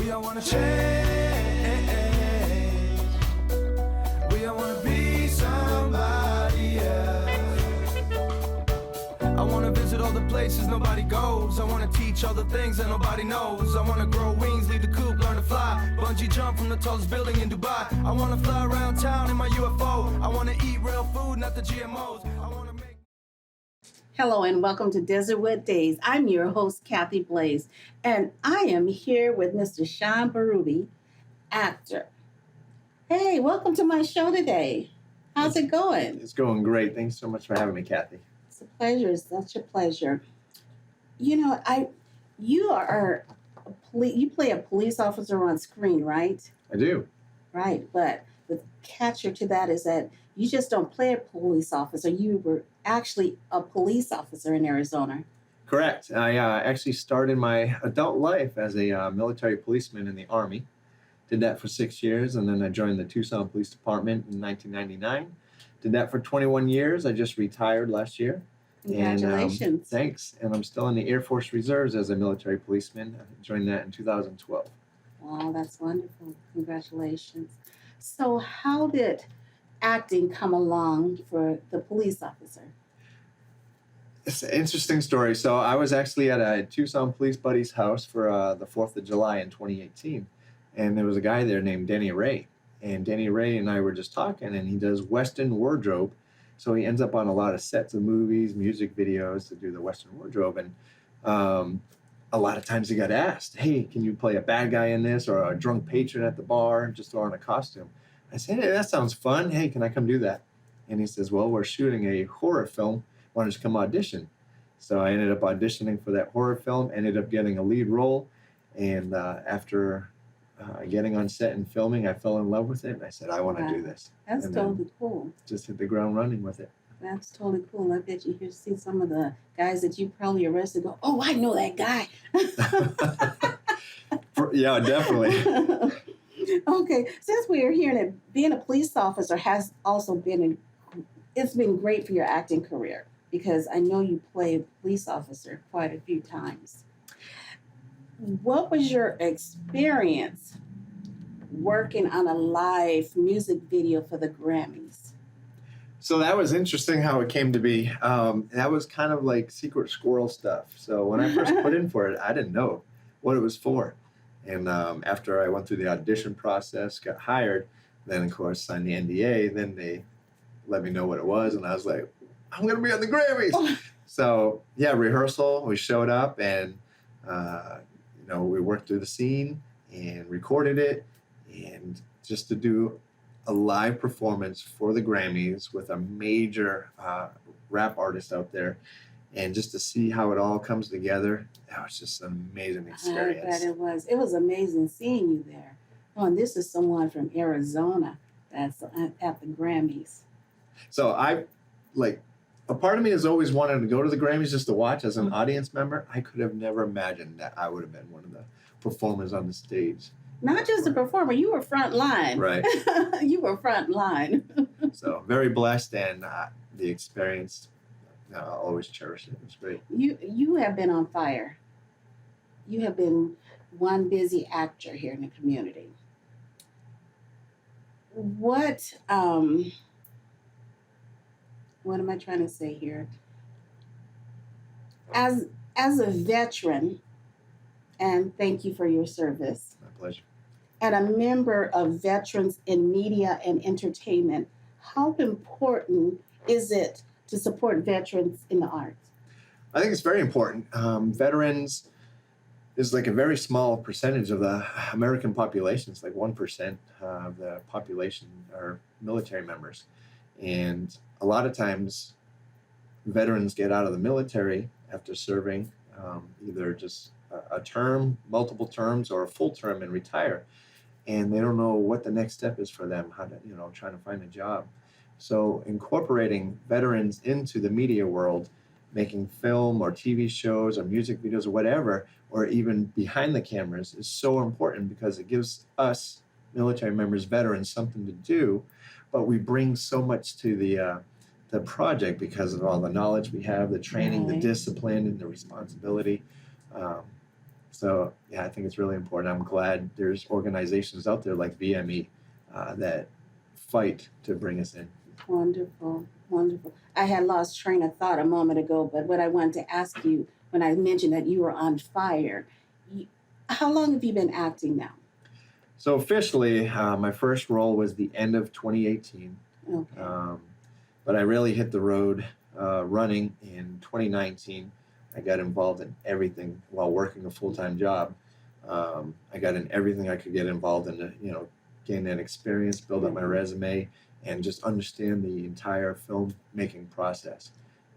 We all wanna change. We all wanna be somebody else. I wanna visit all the places nobody goes. I wanna teach all the things that nobody knows. I wanna grow wings, leave the coop, learn to fly. Bungee jump from the tallest building in Dubai. I wanna fly around town in my UFO. I wanna eat real food, not the GMOs. I wanna make... Hello and welcome to Desertwood Days. I'm your host, Kathy Blaze, and I am here with Mr. Sean Berube, actor. Hey, welcome to my show today. How's it going? It's going great. Thanks so much for having me, Kathy. It's a pleasure. It's such a pleasure. You know, you play a police officer on screen, right? I do. Right, but the catcher to that is that you just don't play a police officer. You were actually a police officer in Arizona. Correct. I actually started my adult life as a military policeman in the Army. Did that for 6 years, and then I joined the Tucson Police Department in 1999. Did that for 21 years. I just retired last year. Congratulations. And, thanks. And I'm still in the Air Force Reserves as a military policeman. I joined that in 2012. Wow, that's wonderful. Congratulations. So how did acting come along for the police officer? It's an interesting story. So I was actually at a Tucson police buddy's house for the 4th of July in 2018. And there was a guy there named Denny Ray. And Denny Ray and I were just talking, and he does Western wardrobe. So he ends up on a lot of sets of movies, music videos to do the Western wardrobe. And a lot of times he got asked, hey, can you play a bad guy in this, or a drunk patron at the bar, just throw on a costume? I said, hey, that sounds fun. Hey, can I come do that? And he says, well, we're shooting a horror film. Why don't you come audition? So I ended up auditioning for that horror film, ended up getting a lead role. And after getting on set and filming, I fell in love with it. And I said, I want to do this. That's and totally cool. Just hit the ground running with it. That's totally cool. I bet you see some of the guys that you probably arrested go, oh, I know that guy. Yeah, definitely. Okay, since we are here, that being a police officer has also it's been great for your acting career, because I know you play a police officer quite a few times. What was your experience working on a live music video for the Grammys? So that was interesting how it came to be. That was kind of like secret squirrel stuff. So when I first put in for it, I didn't know what it was for. And after I went through the audition process, got hired, then of course signed the NDA, then they let me know what it was, and I was like, I'm going to be on the Grammys. So yeah, rehearsal, we showed up, and we worked through the scene and recorded it, and just to do a live performance for the Grammys with a major rap artist out there, and just to see how it all comes together, that was just an amazing experience. I bet it was. It was amazing seeing you there. Oh, and this is someone from Arizona that's at the Grammys. So a part of me has always wanted to go to the Grammys just to watch as an audience member. I could have never imagined that I would have been one of the performers on the stage. Not just a performer, you were front line. Right. You were front line. So very blessed, and the experience, I'll always cherish it. It was great. You have been on fire. You have been one busy actor here in the community. What am I trying to say here? As a veteran, and thank you for your service. My pleasure. And a member of Veterans in Media and Entertainment, how important is it to support veterans in the arts? I think it's very important. Veterans is like a very small percentage of the American population. It's like 1% of the population are military members. And a lot of times veterans get out of the military after serving either just a term, multiple terms, or a full term and retire. And they don't know what the next step is for them, how to, trying to find a job. So incorporating veterans into the media world, making film or TV shows or music videos or whatever, or even behind the cameras, is so important, because it gives us military members, veterans, something to do. But we bring so much to the project because of all the knowledge we have, the training, the discipline, and the responsibility. So yeah, I think it's really important. I'm glad there's organizations out there like VME that fight to bring us in. Wonderful, wonderful. I had lost train of thought a moment ago, but what I wanted to ask you when I mentioned that you were on fire, how long have you been acting now? So officially, my first role was the end of 2018, Okay. but I really hit the road running in 2019. I got involved in everything while working a full-time job. I got in everything I could get involved in to, gain that experience, build up my resume, and just understand the entire filmmaking process.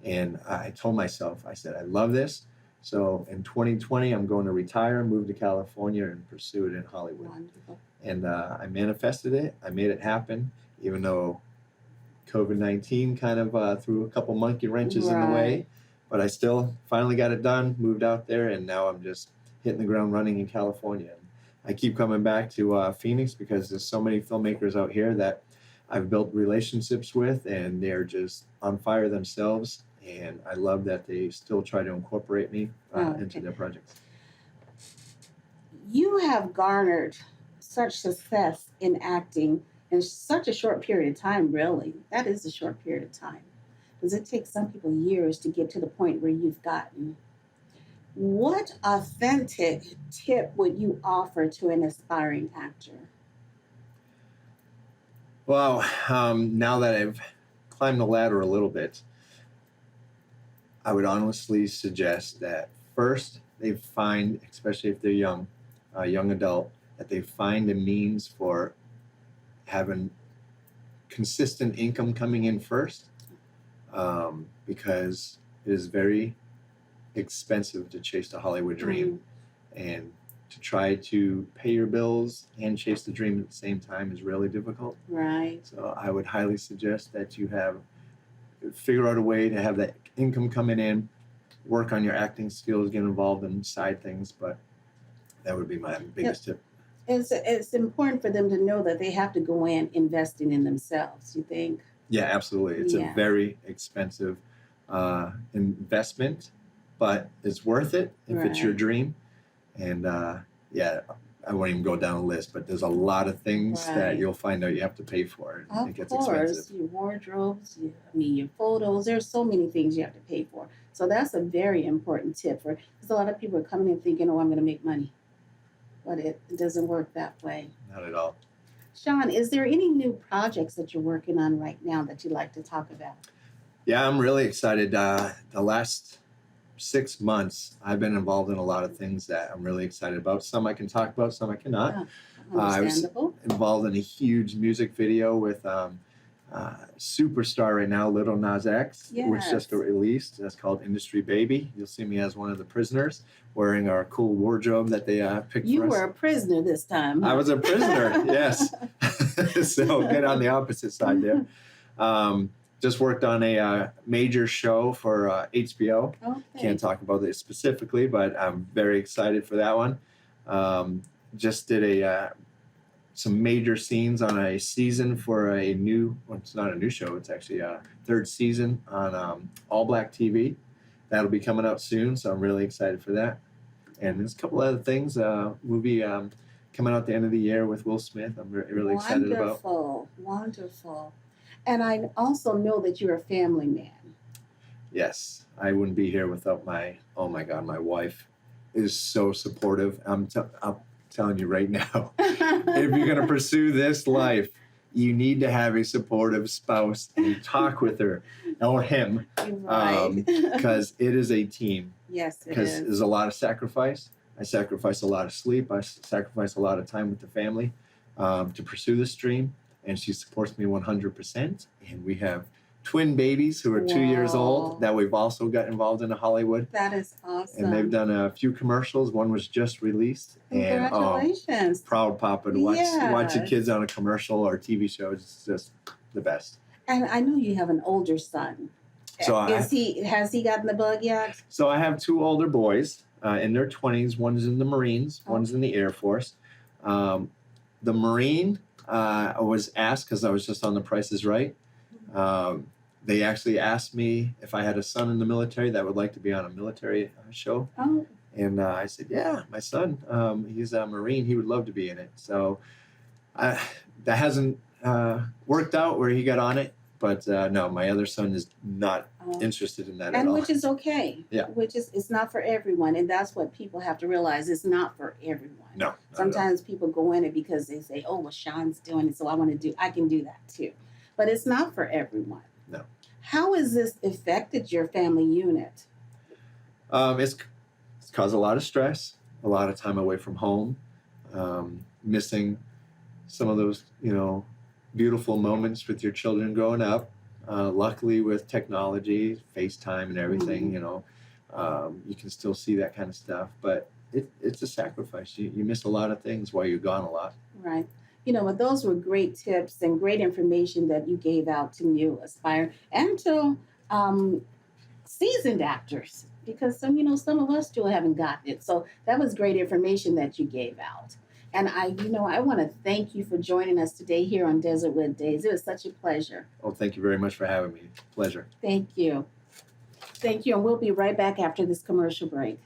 And I told myself, I said, I love this. So in 2020, I'm going to retire, move to California, and pursue it in Hollywood. Wonderful. And I manifested it. I made it happen, even though COVID-19 kind of threw a couple monkey wrenches in the way. Right. But I still finally got it done, moved out there, and now I'm just hitting the ground running in California. I keep coming back to Phoenix because there's so many filmmakers out here that I've built relationships with, and they're just on fire themselves. And I love that they still try to incorporate me into their projects. You have garnered such success in acting in such a short period of time, really. That is a short period of time. Because it takes some people years to get to the point where you've gotten. What authentic tip would you offer to an aspiring actor? Well, now that I've climbed the ladder a little bit, I would honestly suggest that first they find, especially if they're young, a young adult, that they find a means for having consistent income coming in first, because it is very expensive to chase the Hollywood dream, and to try to pay your bills and chase the dream at the same time is really difficult. Right. So I would highly suggest that you figure out a way to have that income coming in, work on your acting skills, get involved in side things, but that would be my biggest tip. It's important for them to know that they have to go in investing in themselves, you think? Yeah, absolutely. It's a very expensive investment, but it's worth it if it's your dream. And I won't even go down a list, but there's a lot of things that you'll find out you have to pay for. Of it gets course, expensive. your wardrobes, your photos, there's so many things you have to pay for. So that's a very important tip because a lot of people are coming in thinking, oh, I'm going to make money. But it doesn't work that way. Not at all. Sean, is there any new projects that you're working on right now that you'd like to talk about? Yeah, I'm really excited. The last 6 months, I've been involved in a lot of things that I'm really excited about. Some I can talk about, some I cannot. I was involved in a huge music video with superstar right now, Little Nas X, which just got released. That's called Industry Baby. You'll see me as one of the prisoners wearing our cool wardrobe that they picked for us. You were a prisoner this time. Huh? I was a prisoner, yes. So get on the opposite side there. Just worked on a major show for HBO. Okay. Can't talk about it specifically, but I'm very excited for that one. Just did some major scenes on a season for it's not a new show, it's actually a third season on All Black TV. That'll be coming out soon, so I'm really excited for that. And there's a couple other things, movie coming out at the end of the year with Will Smith. I'm really excited about. Wonderful. And I also know that you're a family man. Yes, I wouldn't be here without my wife is so supportive. I'm telling you right now, if you're going to pursue this life, you need to have a supportive spouse and talk with her or him, because it is a team. Yes, it Because is. there's a lot of sacrifice. I sacrifice a lot of sleep. I sacrifice a lot of time with the family to pursue this dream. And she supports me 100%. And we have twin babies who are 2 years old that we've also got involved in Hollywood. That is awesome. And they've done a few commercials. One was just released. Congratulations. And proud papa to watch your kids on a commercial or TV show. It's just the best. And I know you have an older son. So has he gotten the bug yet? So I have two older boys in their 20s. One's in the Marines. One's in the Air Force. The Marine, I was asked because I was just on The Price is Right. They actually asked me if I had a son in the military that would like to be on a military show. Oh. And I said, yeah, my son, he's a Marine. He would love to be in it. So that hasn't worked out where he got on it. But no, my other son is not interested in that at And all. which is okay. Yeah. Which is, it's not for everyone. And that's what people have to realize. It's not for everyone. No. not at all. Sometimes people go in it because they say, oh, well, Sean's doing it, so I can do that too. But it's not for everyone. No. How has this affected your family unit? It's caused a lot of stress, a lot of time away from home, missing some of those, beautiful moments with your children growing up. Luckily, with technology, FaceTime and everything, you can still see that kind of stuff. But it's a sacrifice. You miss a lot of things while you're gone a lot. Right. But those were great tips and great information that you gave out to new aspire and to seasoned actors, because some of us still haven't gotten it. So that was great information that you gave out. And I want to thank you for joining us today here on Desertwood Days. It was such a pleasure. Oh, thank you very much for having me. Pleasure. Thank you. Thank you. And we'll be right back after this commercial break.